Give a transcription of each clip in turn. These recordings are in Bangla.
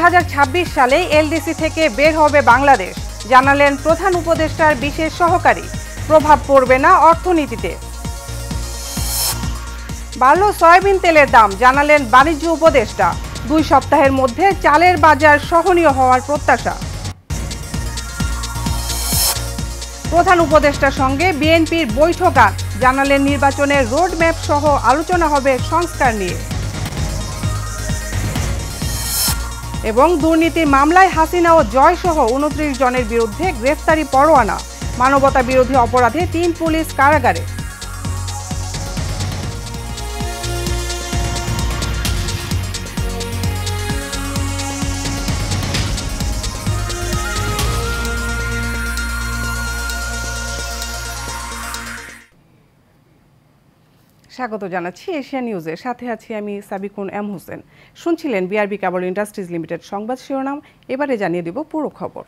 2026 সালে এলডিসি থেকে বের হবে বাংলাদেশ, জানালেন প্রধান উপদেষ্টার বিশেষ সহকারী। প্রভাব পড়বে না অর্থনীতিতে। বাড়ল সয়াবিন তেলের দাম, জানালেন বাণিজ্য উপদেষ্টা। 2 সপ্তাহের মধ্যে চালের বাজার সহনীয় হওয়ার প্রত্যাশা। প্রধান উপদেষ্টার সঙ্গে বিএনপির বৈঠক আজ, জানালেন নির্বাচনের রোডম্যাপ সহ আলোচনা হবে সংস্কার নিয়ে। এবং দুর্নীতির মামলায় হাসিনা ও জয় সহ 29 জনের বিরুদ্ধে গ্রেফতারি পরোয়ানা। মানবতা বিরোধী অপরাধে 3 পুলিশ কারাগারে। স্বাগত জানাচ্ছি এশিয়া নিউজের সাথে আছি আমি সাবিকুন এম হোসেন। শুনছিলেন বিআরবি কেবল ইন্ডাস্ট্রিজ লিমিটেড সংবাদ শিরোনাম। এবারে জানিয়ে দেব পুরো খবর।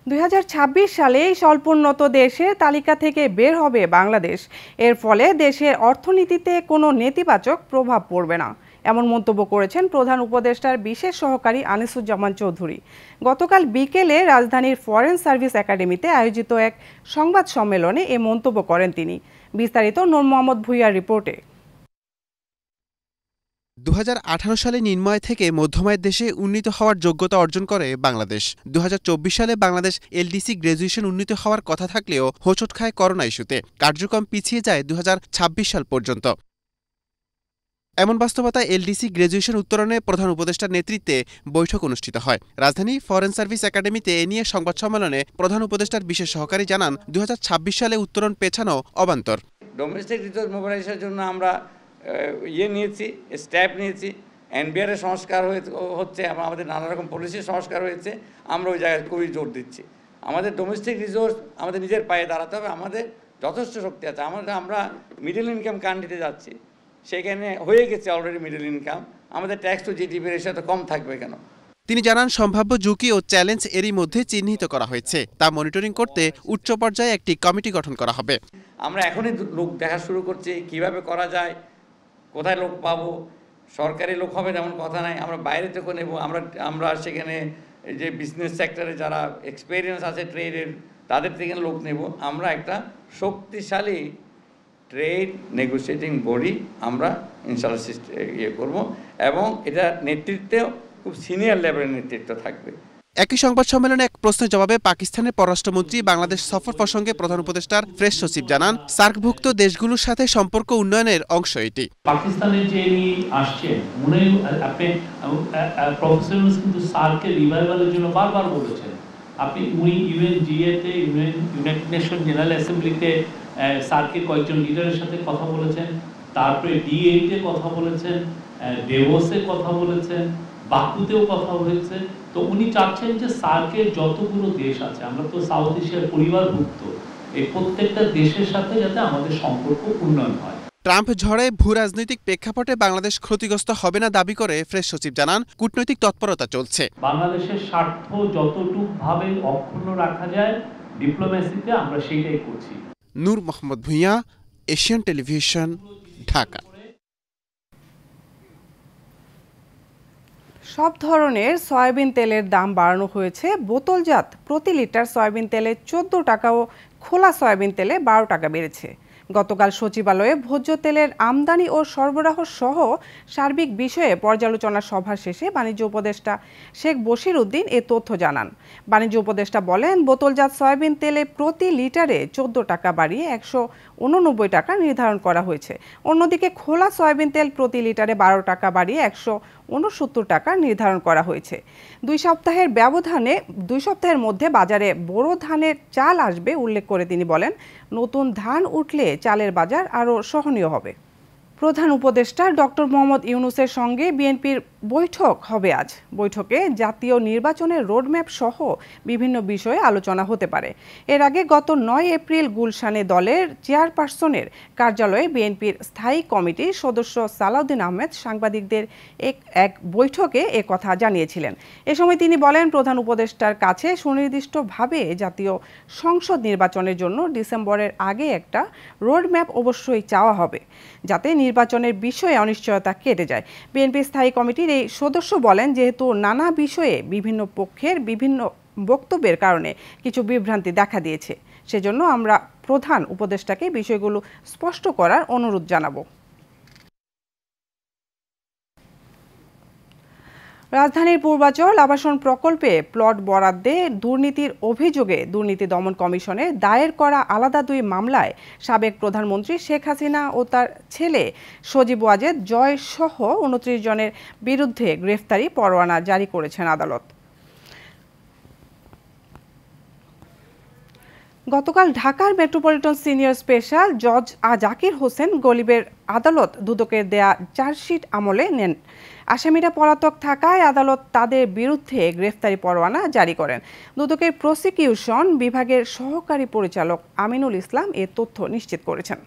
2026 সালে স্বল্পোন্নত দেশের তালিকা থেকে বের হবে বাংলাদেশ। এর ফলে দেশের অর্থনীতিতে কোনো নেতিবাচক প্রভাব পড়বে না, এমন মন্তব্য করেছেন প্রধান উপদেষ্টার বিশেষ সহকারী আনিসুজ্জামান চৌধুরী। গতকাল বিকেলে রাজধানীর ফরেন সার্ভিস একাডেমিতে আয়োজিত এক সংবাদ সম্মেলনে এ মন্তব্য করেন তিনি। বিস্তারিত নূর মোহাম্মদ ভুইয়ার রিপোর্টে। 2018 সালে নিম্নায় থেকে মধ্যমায়ের দেশে উন্নীত হওয়ার যোগ্যতা অর্জন করে বাংলাদেশ। 2024 সালে বাংলাদেশ এলডিসি গ্র্যাজুয়েশন উন্নীত হওয়ার কথা থাকলেও হোঁচট খায় করোনা ইস্যুতে। কার্যক্রম পিছিয়ে যায় 2026 সাল পর্যন্ত। এমন বাস্তবতায় এলডিসি গ্র্যাজুয়েশন উত্তরণে প্রধান উপদেষ্টার নেতৃত্বে বৈঠক অনুষ্ঠিত হয়। রাজধানী ফরেন সার্ভিস একাডেমিতে এ নিয়ে সংবাদ সম্মেলনে প্রধান উপদেষ্টার বিশেষ সহকারী জানান, 2026 সালে উত্তরণ পেছানো অবান্তর। ডোমেস্টিক রিসোর্স মোবিলাইজেশনের জন্য আমরা নিয়েছি, স্টেপ নিয়েছি। এনবিআর এর সংস্কার হচ্ছে, আমাদের নানা রকম পলিসির সংস্কার হয়েছে। আমরা ওই জায়গায় খুবই জোর দিচ্ছি। আমাদের ডোমেস্টিক রিসোর্স আমাদের নিজের পায়ে দাঁড়াতে হবে। আমাদের যথেষ্ট শক্তি আছে। আমরা মিডল ইনকাম কান্ট্রিতে যাচ্ছি, সেখানে হয়ে গেছে অলরেডি মিডল ইনকাম। আমাদের ট্যাক্স টু জিডিপি রেশিও তো কম থাকবে কেন? তিনি জানান, সম্ভাব্য ঝুঁকি ও চ্যালেঞ্জ এরই মধ্যে চিহ্নিত করা হয়েছে। তা মনিটরিং করতে উচ্চ পর্যায়ে একটি কমিটি গঠন করা হবে। আমরা এখনই লোক দেখা শুরু করছি, কিভাবে করা যায়, কোথায় লোক পাবো। সরকারি লোক হবে তেমন কথা নাই, আমরা বাইরে থেকে নেব। আমরা সেখানে যে বিজনেস সেক্টরে যারা এক্সপেরিয়েন্স আছে ট্রেডের, তাদের থেকে লোক নেব। আমরা একটা শক্তিশালী ট্রেড নেগোসিয়েটিং বডি আমরা ইনশাআল্লাহ করব, এবং এটা নেতৃত্বেও খুব সিনিয়র লেভেলের নেতৃত্ব থাকবে। একই সংবাদ সম্মেলনে এক প্রশ্নের জবাবে পাকিস্তানের পররাষ্ট্রমন্ত্রী বাংলাদেশ সফর প্রসঙ্গে প্রধান উপদেষ্টার প্রেস সচিব জানান, সার্কভুক্ত দেশগুলোর সাথে সম্পর্ক উন্নয়নের অংশ এটি। পাকিস্তানের যে আসছেন, মনে আপনি প্রফেসর কিন্তু সার্কের রিভাইভালের জন্য বারবার বলেছেন। আপনি ইউএনজিএতে, ইউনাইটেড নেশন জেনারেল অ্যাসেম্বলিতে সার্কের কয়েকজন লিডারের সাথে কথা বলেছেন, তারপরে D8-এ কথা বলেছেন, ডেভোসে কথা বলেছেন, বাকুতেও কথা হয়েছে। তো উনি চাচ্ছেন যে সার্কের যতগুলো দেশ আছে, আমরা তো সাউথ এশিয়ার পরিবারভুক্ত, এই প্রত্যেকটা দেশের সাথে যাতে আমাদের সম্পর্ক উন্নয়ন হয়। ট্রাম্প ঝড়ে ভূ রাজনৈতিক প্রেক্ষাপটে বাংলাদেশ ক্ষতিগ্রস্ত হবে না দাবি করে প্রেস সচিব জানান, কূটনৈতিক তৎপরতা চলছে। বাংলাদেশের স্বার্থ যতটুকু ভাবে অক্ষুণ্ণ রাখা যায় ডিপ্লোম্যাসিতে, আমরা সেইটাই করছি। নূর মোহাম্মদ ভুইয়া, এশিয়ান টেলিভিশন, ঢাকা। সব ধরনের সয়াবিন তেলের দাম বাড়ানো হয়েছে। বোতলজাত প্রতি লিটার সয়াবিন তেলে 14 টাকা ও খোলা সয়াবিন তেলে 12 টাকা বেড়েছে। গতকাল সচিবালয়ে ভোজ্য তেলের আমদানি ও সরবরাহ সহ সার্বিক বিষয়ে পর্যালোচনা সভা শেষে বাণিজ্য উপদেষ্টা শেখ বশির উদ্দিন এ তথ্য জানান। বাণিজ্য উপদেষ্টা বলেন, বোতলজাত সয়াবিন তেলে প্রতি লিটারে 14 টাকা বাড়িয়ে 189 টাকা নির্ধারণ করা হয়েছে। অন্যদিকে খোলা সয়াবিন তেল প্রতি লিটারে 12 টাকা বাড়িয়ে 169 টাকা নির্ধারণ করা হয়েছে। 2 সপ্তাহের মধ্যে বাজারে বোরো ধানের চাল আসবে উল্লেখ করে তিনি বলেন, নতুন ধান উঠলে চালের বাজার আরও সহনীয় হবে। প্রধান উপদেষ্টা ডক্টর মোহাম্মদ ইউনূসের সঙ্গে বিএনপির বৈঠক হবে আজ। বৈঠকে জাতীয় নির্বাচনের রোডম্যাপ সহ বিভিন্ন বিষয়ে আলোচনা হতে পারে। এর আগে গত ৯ এপ্রিল গুলশানে দলের চেয়ারপারসনের কার্যালয়ে বিএনপির স্থায়ী কমিটির সদস্য সালাউদ্দিন আহমেদ সাংবাদিকদের এক বৈঠকে কথা জানিয়েছিলেন। এ সময় তিনি বলেন, প্রধান উপদেষ্টার কাছে সুনির্দিষ্টভাবে জাতীয় সংসদ নির্বাচনের জন্য ডিসেম্বরের আগে একটা রোডম্যাপ অবশ্যই চাওয়া হবে, যাতে নির্বাচনের বিষয়ে অনিশ্চয়তা কেটে যায়। বিএনপি স্থায়ী কমিটির এই সদস্য বলেন, যেহেতু নানা বিষয়ে বিভিন্ন পক্ষের বিভিন্ন বক্তব্যের কারণে কিছু বিভ্রান্তি দেখা দিয়েছে, সেজন্য আমরা প্রধান উপদেষ্টাকে বিষয়গুলো স্পষ্ট করার অনুরোধ জানাবো। রাজধানীর পূর্বাচল আবাসন প্রকল্পে প্লট বরাদ্দে দুর্নীতির অভিযোগে দুর্নীতি দমন কমিশনে দায়ের করা আলাদা 2 মামলায় সাবেক প্রধানমন্ত্রী শেখ হাসিনা ও তার ছেলে সজীব ওয়াজেদ জয় সহ 29 জনের বিরুদ্ধে গ্রেফতারি পরোয়ানা জারি করেছেন আদালত। গতকাল ঢাকার মেট্রোপলিটন সিনিয়র স্পেশাল জজ জাকির হোসেন গলিবের আদালত দুদকের দেয়া চার্জশিট আমলে নেন। আসামিরা পলাতক থাকায় আদালত তাদের বিরুদ্ধে গ্রেফতারি পরোয়ানা জারি করেন। দুদকের প্রসিকিউশন বিভাগের সহকারী পরিচালক আমিনুল ইসলাম এ তথ্য নিশ্চিত করেছেন।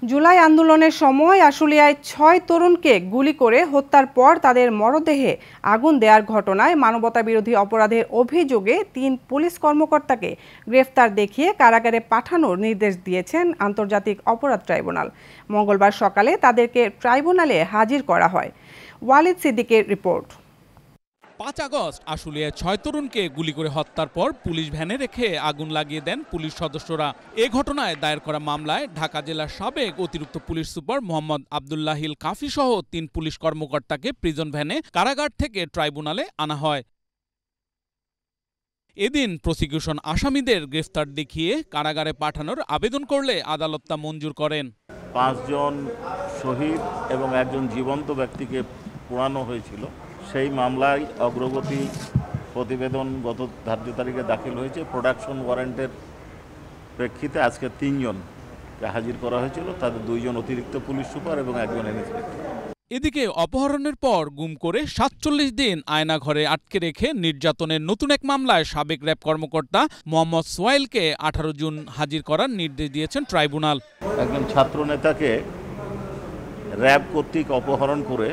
জুলাই আন্দোলনের সময় আশুলিয়ায় 6 তরুণকে গুলি করে হত্যার পর তাদের মরদেহে আগুন দেওয়ার ঘটনায় মানবতাবিরোধী অপরাধের অভিযোগে 3 পুলিশ কর্মকর্তাকে গ্রেফতার দেখিয়ে কারাগারে পাঠানোর নির্দেশ দিয়েছেন আন্তর্জাতিক অপরাধ ট্রাইব্যুনাল। মঙ্গলবার সকালে তাদেরকে ট্রাইব্যুনালে হাজির করা হয়। ওয়ালিদ সিদ্দিকের রিপোর্ট। 5 আগস্ট আশুলিয়ায় 6 তরুণকে গুলি করে হত্যার পর পুলিশ ভ্যানে রেখে আগুন লাগিয়ে দেন পুলিশ সদস্যরা। এ ঘটনায় দায়ের করা মামলায় ঢাকা জেলার সাবেক অতিরিক্ত পুলিশ সুপার মোহাম্মদ আব্দুল্লাহিল কাফি সহ 3 পুলিশ কর্মকর্তাকে প্রিজন ভ্যানে কারাগার থেকে ট্রাইব্যুনালে আনা হয়। এদিন প্রসিকিউশন আসামিদের গ্রেফতার দেখিয়ে কারাগারে পাঠানোর আবেদন করলে আদালত তা মঞ্জুর করেন। 5 জন শহীদ এবং একজন জীবন্ত ব্যক্তিকে পোড়ানো হয়েছিল, সেই মামলায় অগ্রগতি প্রতিবেদন গত ধার্য তারিখে দাখিল হয়েছে। প্রোডাকশন ওয়ারেন্টের প্রেক্ষিতে আজকে 3 জনকে হাজির করা হয়েছিল, তাদের 2 জন অতিরিক্ত পুলিশ সুপার এবং 1 জন ইন্সপেক্টর। এদিকে অপহরণের পর গুম করে 47 দিন আয়নাঘরে আটকে রেখে নির্যাতনের নতুন এক মামলায় সাবেক র্যাব কর্মকর্তা মোহাম্মদ সোয়াইলকে 18 জুন হাজির করার নির্দেশ দিয়েছেন ট্রাইব্যুনাল। একজন ছাত্র নেতাকে র্যাব কর্তৃক অপহরণ করে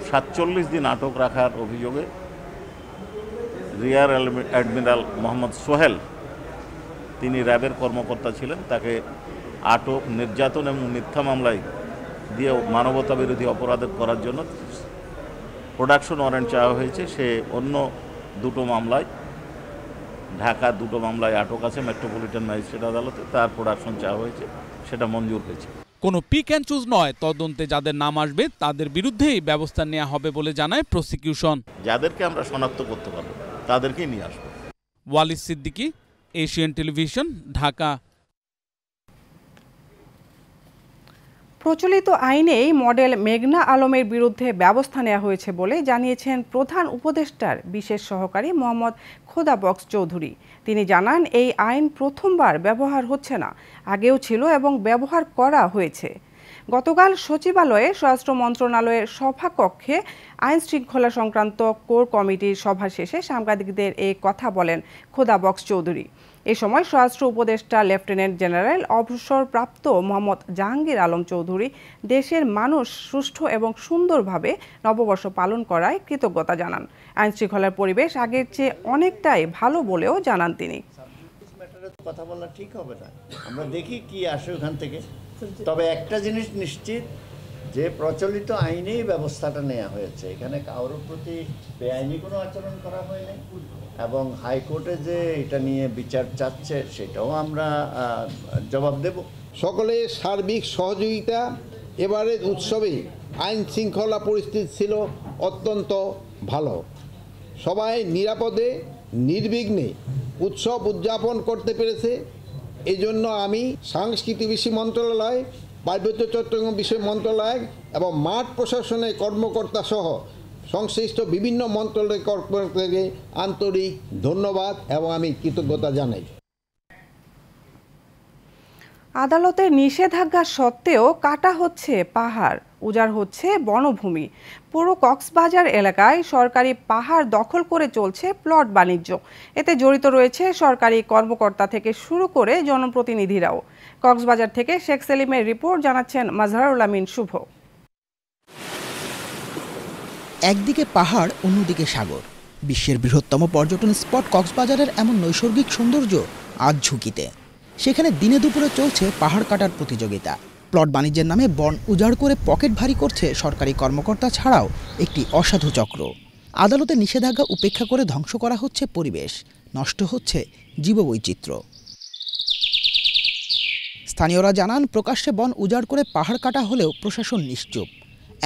47 দিন আটক রাখার অভিযোগে রিয়ার অ্যাডমিরাল মোহাম্মদ সোহেল, তিনি র্যাবের কর্মকর্তা ছিলেন, তাকে আটক, নির্যাতন এবং মিথ্যা মামলায় দিয়ে মানবতা বিরোধী অপরাধ করার জন্য প্রোডাকশন ওয়ারেন্ট চাওয়া হয়েছে। সে অন্য 2 মামলায়, ঢাকা 2 মামলায় আটক আছে মেট্রোপলিটন ম্যাজিস্ট্রেট আদালতে, তার প্রোডাকশন চাওয়া হয়েছে, সেটা মঞ্জুর হয়েছে। কোনো পিক অ্যান্ড চুজ নয়, তদন্তে যাদের নাম আসবে তাদের বিরুদ্ধেই ব্যবস্থা নেওয়া হবে বলে জানায় প্রসিকিউশন। যাদেরকে আমরা শনাক্ত করতে পারবো তাদেরকেই নিয়ে আসবো। Walid Siddiqui, Asian television, Dhaka. প্রচলিত আইনেই মডেল মেঘনা আলমের বিরুদ্ধে ব্যবস্থা নেওয়া হয়েছে বলে জানিয়েছেন প্রধান উপদেষ্টার বিশেষ সহকারী মোহাম্মদ খোদাবক্স চৌধুরী। তিনি জানান, এই আইন প্রথমবার ব্যবহার হচ্ছে না, আগেও ছিল এবং ব্যবহার করা হয়েছে। গতকাল সচিবালয়ে স্বরাষ্ট্র মন্ত্রণালয়ের সভাকক্ষে আইন শৃঙ্খলা সংক্রান্ত কোর কমিটির সভা শেষে সাংবাদিকদের এই কথা বলেন খোদাবক্স চৌধুরী। এ সময় স্বরাষ্ট্র উপদেষ্টা লেফটেন্যান্ট জেনারেল অবসরপ্রাপ্ত মোহাম্মদ জাহাঙ্গীর আলম চৌধুরী দেশের মানুষ সুষ্ঠু এবং সুন্দরভাবে নববর্ষ পালন করায় কৃতজ্ঞতা জানান। আইন শৃঙ্খলার পরিবেশ আগের চেয়ে অনেকটাই ভালো বলেও জানান তিনি। কথা বলা ঠিক হবে না, আমরা দেখি কি আসে ওখান থেকে। তবে একটা জিনিস নিশ্চিত, যে প্রচলিত আইনেই ব্যবস্থাটা নেওয়া হয়েছে, এখানে কারোর প্রতি বেআইনি কোনো আচরণ করা হয়নি এবং হাইকোর্টে যে এটা নিয়ে বিচার চাচ্ছে সেটাও আমরা জবাব দেব। সকলের সার্বিক সহযোগিতা এবারের উৎসবে আইন শৃঙ্খলা পরিস্থিতি ছিল অত্যন্ত ভালো। সবাই নিরাপদে নির্বিঘ্নে উৎসব উদযাপন করতে পেরেছে। এই জন্য আমি সাংস্কৃতিক বিষয় মন্ত্রণালয়, পার্বত্য চট্টগ্রাম বিষয় মন্ত্রণালয় এবং মাঠ প্রশাসনের কর্মকর্তা সহ সংশ্লিষ্ট বিভিন্ন মন্ত্রণালয়ের কর্মকর্তাকে আন্তরিক ধন্যবাদ এবং আমি কৃতজ্ঞতা জানাই। আদালতের নিষেধাজ্ঞা সত্ত্বেও কাটা হচ্ছে পাহাড়। উজাড় হচ্ছে বনভূমি। পুরো কক্সবাজার এলাকায় সরকারি পাহাড় দখল করে চলছে প্লট বাণিজ্য। এতে জড়িত রয়েছে সরকারি কর্মকর্তা থেকে শুরু করে জনপ্রতিনিধিরাও। কক্সবাজার থেকে শেখ সেলিমের রিপোর্ট, জানাচ্ছেন মাজহারুল আমিন শুভ। একদিকে পাহাড়, অন্যদিকে সাগর। বিশ্বের বৃহত্তম পর্যটন স্পট কক্সবাজারের এমন নৈসর্গিক সৌন্দর্য আজ ঝুঁকিতে। সেখানে দিনে দুপুরে চলছে পাহাড় কাটার প্রতিযোগিতা। প্লট বাণিজ্যের নামে বন উজাড় করে পকেট ভারী করছে সরকারি কর্মকর্তা ছাড়াও একটি অসাধু চক্র। আদালতের নিষেধাজ্ঞা উপেক্ষা করে ধ্বংস করা হচ্ছে পরিবেশ, নষ্ট হচ্ছে জীববৈচিত্র্য। স্থানীয়রা জানান, প্রকাশ্যে বন উজাড় করে পাহাড় কাটা হলেও প্রশাসন নিশ্চুপ।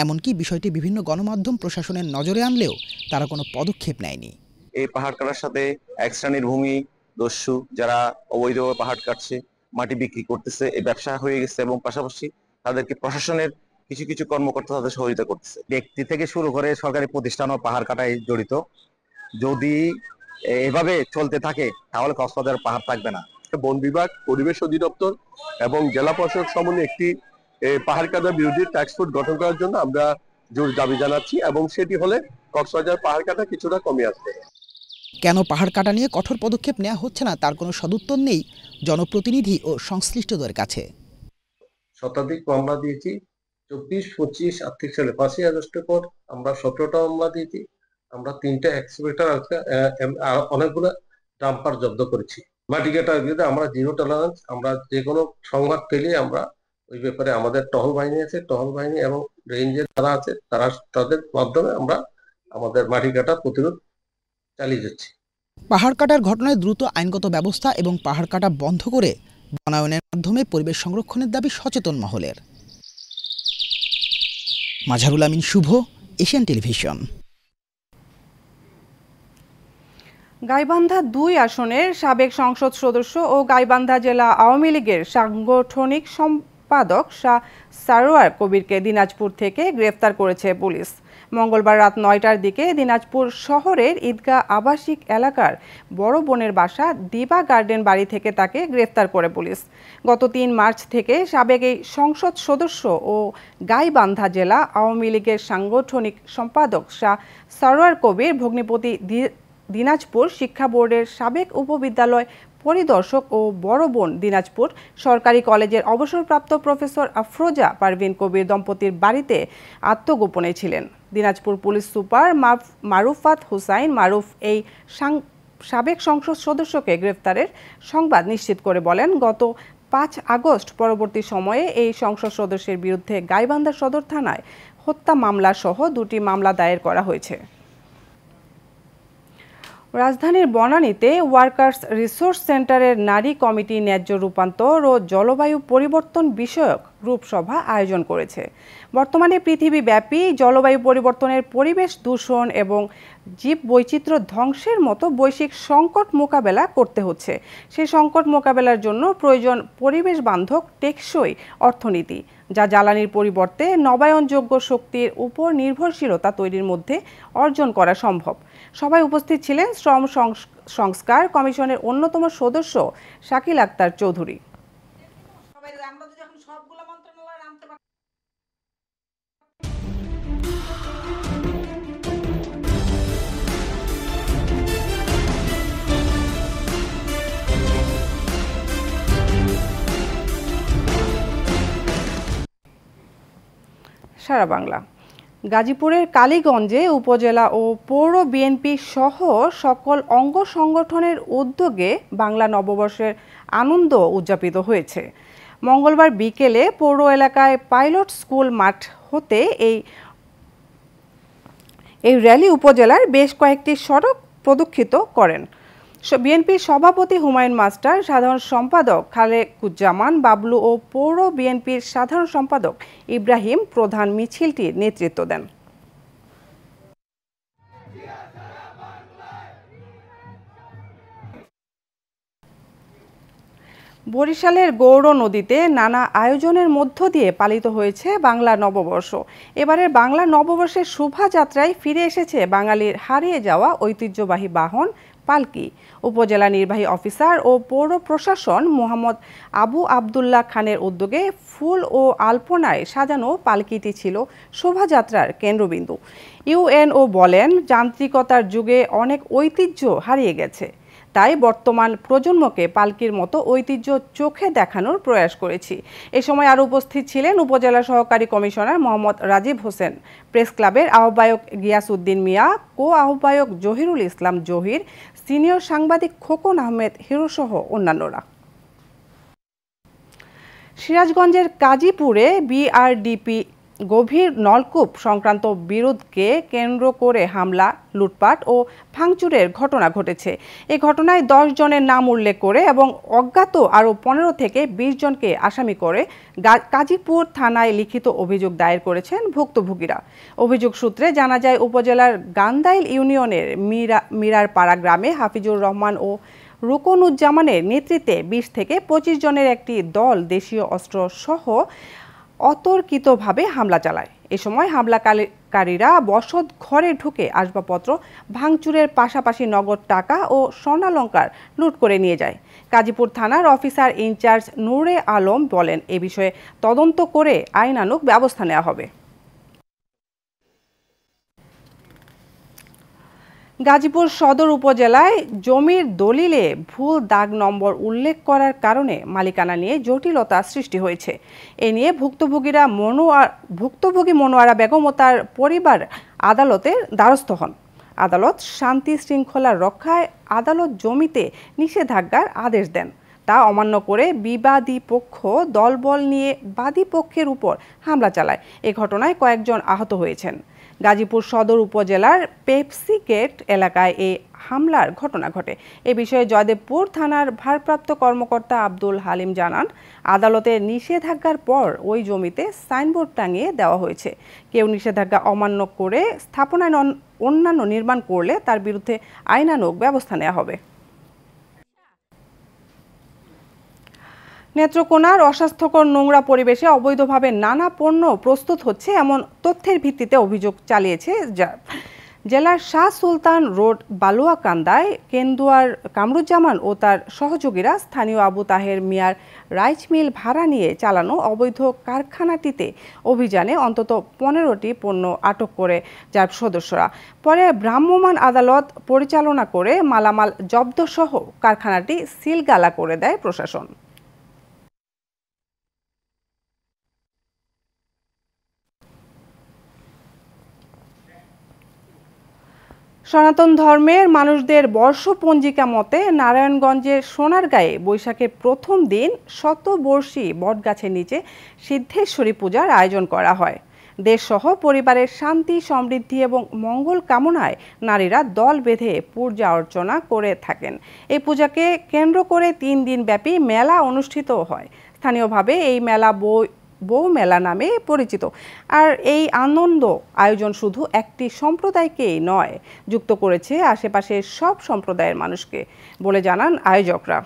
এমনকি বিষয়টি বিভিন্ন গণমাধ্যম প্রশাসনের নজরে আনলেও তারা কোনো পদক্ষেপ নেয়নি। এই পাহাড় কাটার সাথে এক শ্রেণীর ভূমি দস্যু যারা অবৈধভাবে পাহাড় কাটছে, মাটি বিক্রি করতেছে, এই ব্যবসা হয়ে গেছে এবং পাশাপাশি তাদেরকে প্রশাসনের কিছু কিছু কর্মকর্তা তাদের সহযোগিতা করতেছে। ব্যক্তি থেকে শুরু করে সরকারি প্রতিষ্ঠানও পাহাড় কাটায় জড়িত। যদি এভাবে চলতে থাকে তাহলে কক্সবাজার পাহাড় থাকবে না। বন বিভাগ, পরিবেশ অধিদপ্তর এবং জেলা প্রশাসক সমন্বয়ে একটি পাহাড় কাটা বিরোধী টাস্ক ফোর্স গঠন করার জন্য আমরা জোর দাবি জানাচ্ছি এবং সেটি হলে কক্সবাজার পাহাড় কাটা কিছুটা কমে আসবে। কেন পাহাড় কাটা নিয়ে কঠোর পদক্ষেপ নেওয়া হচ্ছে না তার কোনো সদুত্তর নেই জনপ্রতিনিধি ও সংশ্লিষ্টদের কাছে। শতাধিক মামলা দিয়েছি, 24-25 আর্থিক সালে 5ই আগস্টের পর আমরা 17টা মামলা দিয়েছি। আমরা 3টা এক্সকেভেটর, অনেকগুলো ডাম্পার জব্দ করেছি। মাটি কাটার বিরুদ্ধে আমরা জিরো টলারেন্স। আমরা যে কোনো সংবাদ পেলে আমরা ওই ব্যাপারে আমাদের টহল বাহিনী আছে, টহল বাহিনী এবং রেঞ্জের যারা আছে তাদের মাধ্যমে আমরা আমাদের মাটি কাটা প্রতিরোধ চালিয়ে যাচ্ছি। পাহাড় কাটার ঘটনায় দ্রুত আইনগত ব্যবস্থা এবং পাহাড় কাটা বন্ধ করে বনায়নের মাধ্যমে পরিবেশ সংরক্ষণের দাবি সচেতন মহলের। মাজহারুল আমিন শুভ, এশিয়ান টেলিভিশন। গাইবান্ধা 2 আসনের সাবেক সংসদ সদস্য ও গাইবান্ধা জেলা আওয়ামী লীগের সাংগঠনিক সম্পাদক শাহ সারোয়ার কবিরকে দিনাজপুর থেকে গ্রেফতার করেছে পুলিশ। মঙ্গলবার রাত 9টার দিকে দিনাজপুর শহরের ঈদগাহ আবাসিক এলাকার বড় বোনের বাসা দিবা গার্ডেন বাড়ি থেকে তাকে গ্রেফতার করে পুলিশ। গত 3 মার্চ থেকে সাবেক এই সংসদ সদস্য ও গাইবান্ধা জেলা আওয়ামী লীগের সাংগঠনিক সম্পাদক শাহ সারোয়ার কবির ভগ্নিপতি দিনাজপুর শিক্ষা বোর্ডের সাবেক উপবিদ্যালয় পরিদর্শক ও বড় বোন দিনাজপুর সরকারি কলেজের অবসরপ্রাপ্ত প্রফেসর আফরোজা পারভিন কবির দম্পতির বাড়িতে আত্মগোপনে ছিলেন। দিনাজপুর পুলিশ সুপার মারুফাত হুসাইন মারুফ এই সাবেক সংসদ সদস্যকে গ্রেফতারের সংবাদ নিশ্চিত করে বলেন, গত 5 আগস্ট পরবর্তী সময়ে এই সংসদ সদস্যের বিরুদ্ধে গাইবান্ধা সদর থানায় হত্যা মামলা সহ 2টি মামলা দায়ের করা হয়েছে। রাজধানীর বনানীতে ওয়ার্কার্স রিসোর্স সেন্টারের নারী কমিটি ন্যায্য রূপান্তর ও জলবায়ু পরিবর্তন বিষয়ক গ্রুপ সভা আয়োজন করেছে। বর্তমানে পৃথিবীব্যাপী জলবায়ু পরিবর্তনের পরিবেশ দূষণ এবং জীববৈচিত্র্য ধ্বংসের মতো বৈশ্বিক সংকট মোকাবেলা করতে হচ্ছে। সেই সংকট মোকাবেলার জন্য প্রয়োজন পরিবেশ বান্ধব টেকসই অর্থনীতি, যা জ্বালানির পরিবর্তে নবায়নযোগ্য শক্তির উপর নির্ভরশীলতা তৈরির মধ্যে অর্জন করা সম্ভব। সবাই উপস্থিত ছিলেন শ্রম সংস্কার কমিশনের অন্যতম সদস্য শাকিল আক্তার চৌধুরী। সারা বাংলা। গাজীপুরের কালীগঞ্জে উপজেলা ও পৌর বিএনপি সহ সকল অঙ্গ সংগঠনের উদ্যোগে বাংলা নববর্ষের আনন্দ উদযাপিত হয়েছে। মঙ্গলবার বিকেলে পৌর এলাকায় পাইলট স্কুল মাঠ হতে এই র্যালি উপজেলার বেশ কয়েকটি সড়ক প্রদক্ষিণ করেন। বিএনপির সভাপতি হুমায়ুন মাস্টার, সাধারণ সম্পাদক খালেকুজ্জামান বাবলু ও পৌর বিএনপির সাধারণ সম্পাদক ইব্রাহিম প্রধান মিছিলটির নেতৃত্ব দেন। বরিশালের গৌর নদীতে নানা আয়োজনের মধ্য দিয়ে পালিত হয়েছে বাংলা নববর্ষ। এবারের বাংলা নববর্ষের শোভাযাত্রায় ফিরে এসেছে বাঙালির হারিয়ে যাওয়া ঐতিহ্যবাহী বাহন পালকি। উপজেলা নির্বাহী অফিসার ও পৌর প্রশাসন মোহাম্মদ আবু আবদুল্লাহ খানের উদ্যোগে ফুল ও আলপনায় সাজানো পালকিটি ছিল শোভাযাত্রার কেন্দ্রবিন্দু। ইউএনও বলেন, যান্ত্রিকতার যুগে অনেক ঐতিহ্য হারিয়ে গেছে, তাই বর্তমান প্রজন্মকে পালকির মতো ঐতিহ্য চোখে দেখানোর প্রয়াস করেছি। এ সময় আরও উপস্থিত ছিলেন উপজেলা সহকারী কমিশনার মোহাম্মদ রাজীব হোসেন, প্রেস ক্লাবের আহ্বায়ক গিয়াসউদ্দিন মিয়া, কো আহ্বায়ক জহিরুল ইসলাম জহির, সিনিয়র সাংবাদিক খোকন আহমেদ হিরো সহ অন্যান্যরা। সিরাজগঞ্জের কাজীপুরে বিআরডিপি গভীর নলকূপ সংক্রান্ত বিরোধকে কেন্দ্র করে হামলা, লুটপাট ও ভাঙচুরের ঘটনা ঘটেছে। এই ঘটনায় 10 জনের নাম উল্লেখ করে এবং অজ্ঞাত আরও 15 থেকে 20 জনকে আসামি করে কাজীপুর থানায় লিখিত অভিযোগ দায়ের করেছেন ভুক্তভোগীরা। অভিযোগ সূত্রে জানা যায়, উপজেলার গান্দাইল ইউনিয়নের মিরারপাড়া গ্রামে হাফিজুর রহমান ও রুকনুজ্জামানের নেতৃত্বে 20 থেকে 25 জনের একটি দল দেশীয় অস্ত্র সহ অতর্কিতভাবে হামলা চালায়। এ সময় হামলাকারীরা বসত ঘরে ঢুকে আসবাবপত্র ভাঙচুরের পাশাপাশি নগদ টাকা ও স্বর্ণালংকার লুট করে নিয়ে যায়। কাজীপুর থানার অফিসার ইনচার্জ নূরে আলম বলেন, এ বিষয়ে তদন্ত করে আইনানুগ ব্যবস্থা নেওয়া হবে। গাজীপুর সদর উপজেলায় জমির দলিলে ভুল দাগ নম্বর উল্লেখ করার কারণে মালিকানা নিয়ে জটিলতা সৃষ্টি হয়েছে। এ নিয়ে ভুক্তভোগী মনোয়ারা বেগম ও তার পরিবার আদালতের দ্বারস্থ হন। আদালত শান্তি শৃঙ্খলা রক্ষায় আদালত জমিতে নিষেধাজ্ঞার আদেশ দেন। তা অমান্য করে বিবাদী পক্ষ দলবল নিয়ে বাদী পক্ষের উপর হামলা চালায়। এ ঘটনায় কয়েকজন আহত হয়েছেন। গাজীপুর সদর উপজেলার পেপসি গেট এলাকায় এই হামলার ঘটনা ঘটে। এ বিষয়ে জয়দেবপুর থানার ভারপ্রাপ্ত কর্মকর্তা আব্দুল হালিম জানান, আদালতের নিষেধাজ্ঞার পর ওই জমিতে সাইনবোর্ড টাঙিয়ে দেওয়া হয়েছে। কেউ নিষেধাজ্ঞা অমান্য করে স্থাপনায় অন্যান্য নির্মাণ করলে তার বিরুদ্ধে আইনানুগ ব্যবস্থা নেওয়া হবে। নেত্রকোনার অস্বাস্থ্যকর নোংরা পরিবেশে অবৈধভাবে নানা পণ্য প্রস্তুত হচ্ছে এমন তথ্যের ভিত্তিতে অভিযোগ চালিয়েছে জেলার শাহ সুলতান রোড বালুয়াকান্দায় কেন্দুয়ার কামরুজ্জামান ও তার সহযোগীরা স্থানীয় আবু তাহের মিয়ার রাইস মিল ভাড়া নিয়ে চালানো অবৈধ কারখানাটিতে অভিযানে অন্তত 15টি পণ্য আটক করে র্যাব সদস্যরা। পরে ভ্রাম্যমাণ আদালত পরিচালনা করে মালামাল জব্দসহ কারখানাটি সিলগালা করে দেয় প্রশাসন। সনাতন ধর্মের মানুষদের বর্ষপঞ্জিকা মতে নারায়ণগঞ্জের সোনারগাঁয়ে বৈশাখের প্রথম দিন শতবর্ষী বটগাছের নিচে সিদ্ধেশ্বরী পূজার আয়োজন করা হয়। দেশসহ পরিবারের শান্তি, সমৃদ্ধি এবং মঙ্গল কামনায় নারীরা দল বেঁধে পূজা অর্চনা করে থাকেন। এই পূজাকে কেন্দ্র করে 3 দিন ব্যাপী মেলা অনুষ্ঠিত হয়। স্থানীয়ভাবে এই মেলা বউ মেলা নামে পরিচিত। আর এই আনন্দ আয়োজন শুধু একটি সম্প্রদায়কেই নয়, যুক্ত করেছে আশেপাশের সব সম্প্রদায়ের মানুষকে বলে জানান আয়োজকরা।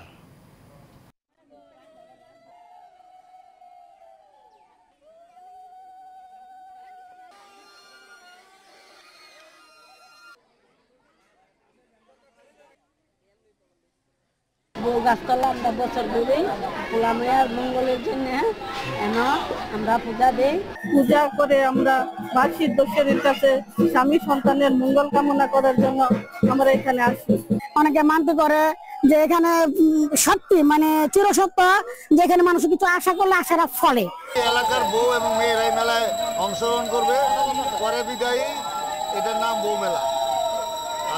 গাছতলা আমরা বছর ধরেই পোলামেয়ার মঙ্গলের জন্য আমরা পূজা দেই। পূজা করে আমরা মা সিদ্ধেশ্বরীর কাছে স্বামী সন্তানের মঙ্গল কামনা করার জন্য আমরা এখানে আসি। অনেকে মানতে করে যে এখানে সত্যি মানে চিরসত্য, যেখানে মানুষ কিছু আশা করলে আশারা ফলে। এলাকার বউ এবং মেয়েরা এই মেলায় অংশগ্রহণ করবে, পরে বিদায়ী। এটার নাম বউ মেলা,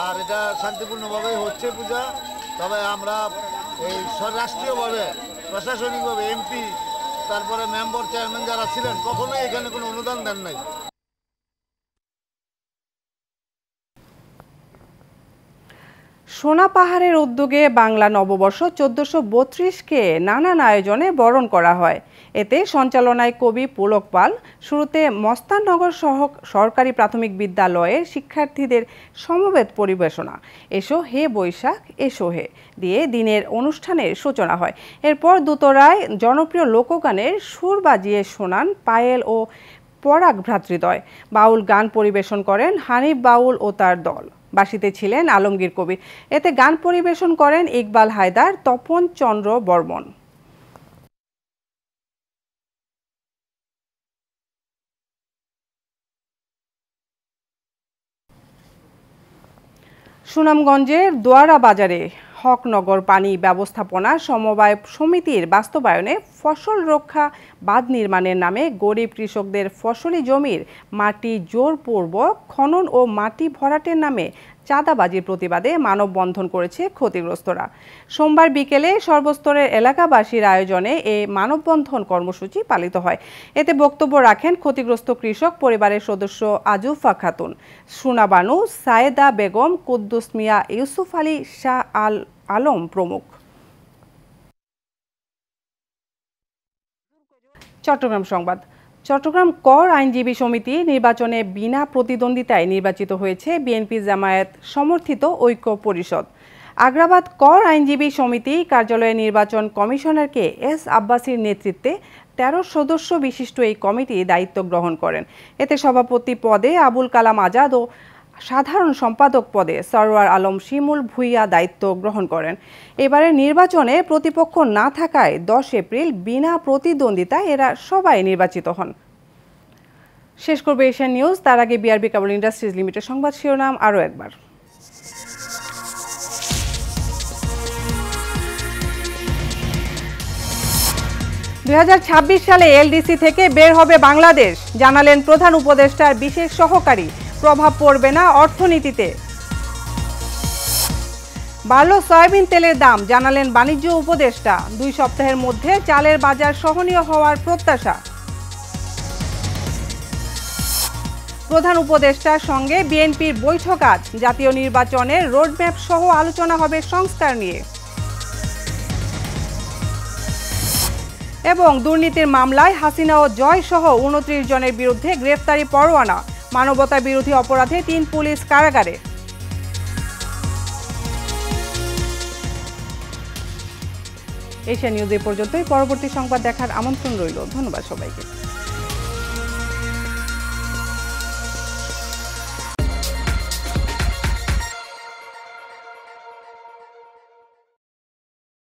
আর এটা শান্তিপূর্ণভাবে হচ্ছে পূজা। তবে আমরা এই রাষ্ট্রীয়ভাবে প্রশাসনিকভাবে এমপি, তারপরে মেম্বার, চেয়ারম্যান যারা ছিলেন, কখনোই এখানে কোনো অনুদান দেন নাই। সোনা পাহাড়ের উদ্যোগে বাংলা নববর্ষ 1432কে নানান আয়োজনে বরণ করা হয়। এতে সঞ্চালনায় কবি পুলক পাল, শুরুতে মস্তাননগর সরকারি প্রাথমিক বিদ্যালয়ের শিক্ষার্থীদের সমবেত পরিবেশনা এসো হে বৈশাখ এসো হে দিয়ে দিনের অনুষ্ঠানের সূচনা হয়। এরপর দোতরায় জনপ্রিয় লোকগানের সুর বাজিয়ে শোনান পায়েল ও পরাগ ভ্রাতৃদ্বয়। বাউল গান পরিবেশন করেন হানিফ বাউল ও তার দল। বাঁশিতে ছিলেন আলমগীর কবির। এতে গান পরিবেশন করেন ইকবাল হায়দার, তপন চন্দ্র বর্মন। সুনামগঞ্জের দোয়ারা বাজারে হকনগর পানি ব্যবস্থাপনা সমবায় সমিতির বাস্তবায়নে ফসল রক্ষা বাঁধ নির্মাণের নামে গরিব কৃষকদের ফসলি জমির মাটি জোরপূর্বক খনন ও মাটি ভরাটের নামে চাঁদাবাজির প্রতিবাদে মানববন্ধন করেছে ক্ষতিগ্রস্তরা। সোমবার বিকেলে সর্বস্তরের এলাকাবাসীর আয়োজনে এই মানববন্ধন কর্মসূচি পালিত হয়। এতে বক্তব্য রাখেন ক্ষতিগ্রস্ত কৃষক পরিবারের সদস্য আজুফা খাতুন, সুনাবানু, সায়েদা বেগম, কুদ্দুস মিয়া, ইউসুফ আলী, শাহ আলম প্রমুখ। চট্টগ্রাম সংবাদ। চট্টগ্রাম কর আইনজীবী সমিতি নির্বাচনে বিনা প্রতিদ্বন্দ্বিতায় নির্বাচিত হয়েছে বিএনপি জামায়াত সমর্থিত ঐক্য পরিষদ। আগ্রাবাদ কর আইনজীবী সমিতি কার্যালয়ে নির্বাচন কমিশনারকে এস আব্বাসীর নেতৃত্বে ১৩ সদস্য বিশিষ্ট এই কমিটি দায়িত্ব গ্রহণ করেন। এতে সভাপতি পদে আবুল কালাম আজাদ ও সাধারণ সম্পাদক পদে সরওয়ার আলম শিমুল ভুইয়া দায়িত্ব গ্রহণ করেন। এবারে নির্বাচনে প্রতিপক্ষ না থাকায় 10 এপ্রিল বিনা প্রতিদ্বন্দ্বিতায় এরা সবাই নির্বাচিত হন। শেষ করবে এশিয়ান নিউজ, তার আগে বিআরবি কেবল ইন্ডাস্ট্রিজ লিমিটেড সংবাদ শিরোনাম আরও একবার। 2026 সালে এলডিসি থেকে বের হবে বাংলাদেশ, জানালেন প্রধান উপদেষ্টার বিশেষ সহকারী। প্রভাব পড়বে না অর্থনীতিতে। বাড়ল সয়াবিন তেলের দাম, জানালেন বাণিজ্য উপদেষ্টা। 2 সপ্তাহের মধ্যে চালের বাজার সহনীয় হওয়ার প্রত্যাশা। প্রধান উপদেষ্টার সঙ্গে বিএনপির বৈঠক আজ, জাতীয় নির্বাচনের রোডম্যাপ সহ আলোচনা হবে সংস্কার নিয়ে। এবং দুর্নীতির মামলায় হাসিনা ও জয় সহ 29 জনের বিরুদ্ধে গ্রেফতারি পরোয়ানা, মানবতা বিরোধী অপরাধে 3 পুলিশ কারাগারে। এশিয়া নিউজ এ পর্যন্তই। পরবর্তী সংবাদ দেখার আমন্ত্রণ রইল। ধন্যবাদ সবাইকে।